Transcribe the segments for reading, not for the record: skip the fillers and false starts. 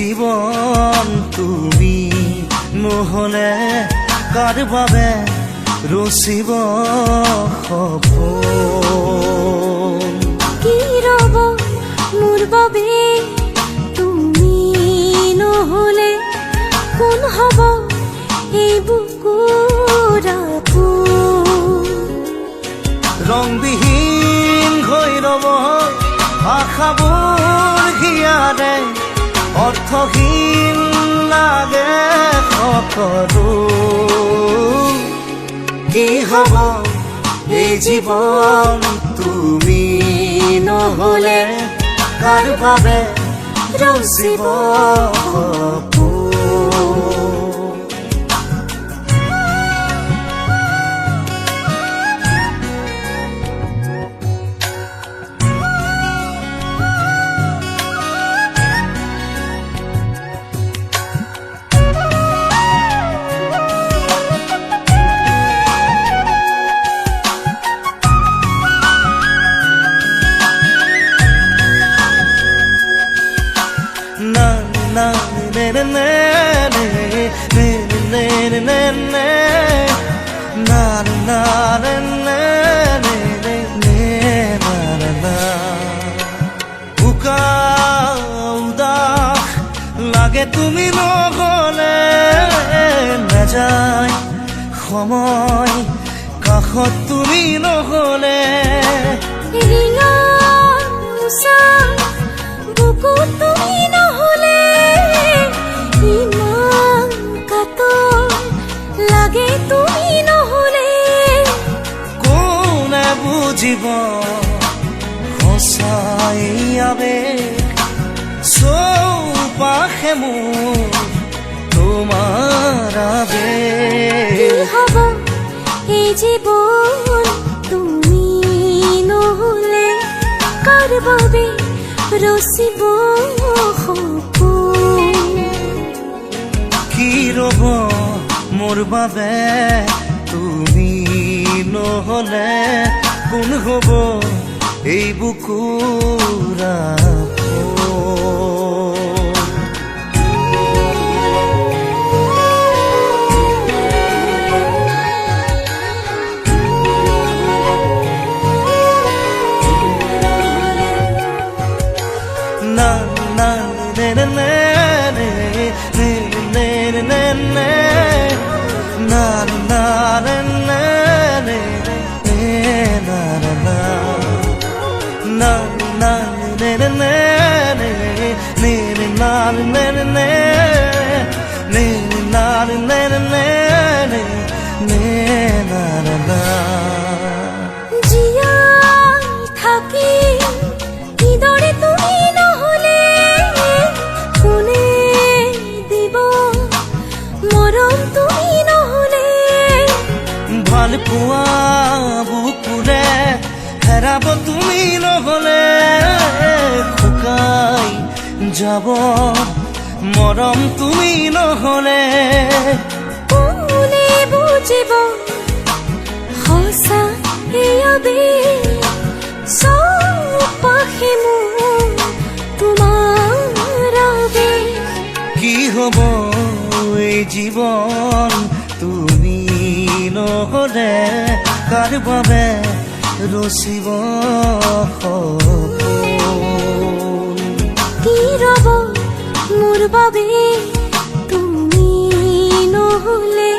জীবন তুমি নহলে কাৰ বাবে ৰচিব সপোন কি ৰব মোৰ বাবে তুমি নহলে কোন হব এই বুকুৰ আপোন ৰংবিহীন হৈ ৰব আশাবোৰ হিয়াৰে অৰ্থহীন লাগে সকলো কি হব এই জীৱন তুমি নহলে কাৰ বাবে ৰচিব সপোন লাগে তুমি নহলে নাযায় সময় কাষত তুমি নহলে বুকুত তুমি নহলে ইমান কাতৰ লাগে তুমি নহলে কোনে বুজিব সঁচাই আবেগ চৌপাশে মোৰ তোমাৰ আবেগ কি হব এই জীৱন তুমি নহলে কাৰ বাবে ৰচিব সপোন কি ৰব মোৰ বাবে তুমি নহলে কোন হব এই বুকুৰ জীয়াই থাকি কিদৰে তুমি নহলে কোনে দিব মৰম তুমি নহলে ভাল পোৱা বুকুৰে হেৰাব তুমি নহলে শুকাই যাব মৰম তুমি নহলে কোনে বুজিব সঁচা এই আবেগ চৌপাশে মোৰ তোমাৰ আবেগ কি হব এই জীৱন তুমি নহলে কাৰ বাবে ৰচিব সপোন কি ৰব মোৰ বাবে তুমি নহলে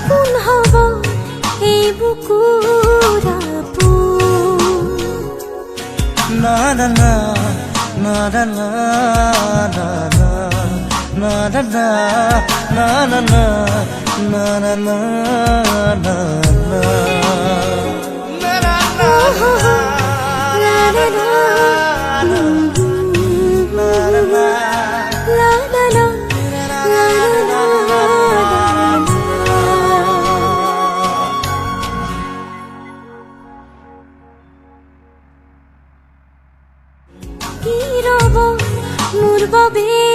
কোন হব এই বুকুৰ আপোন না না না না না না না না না na na na na na na na na কি রব মোর বাবে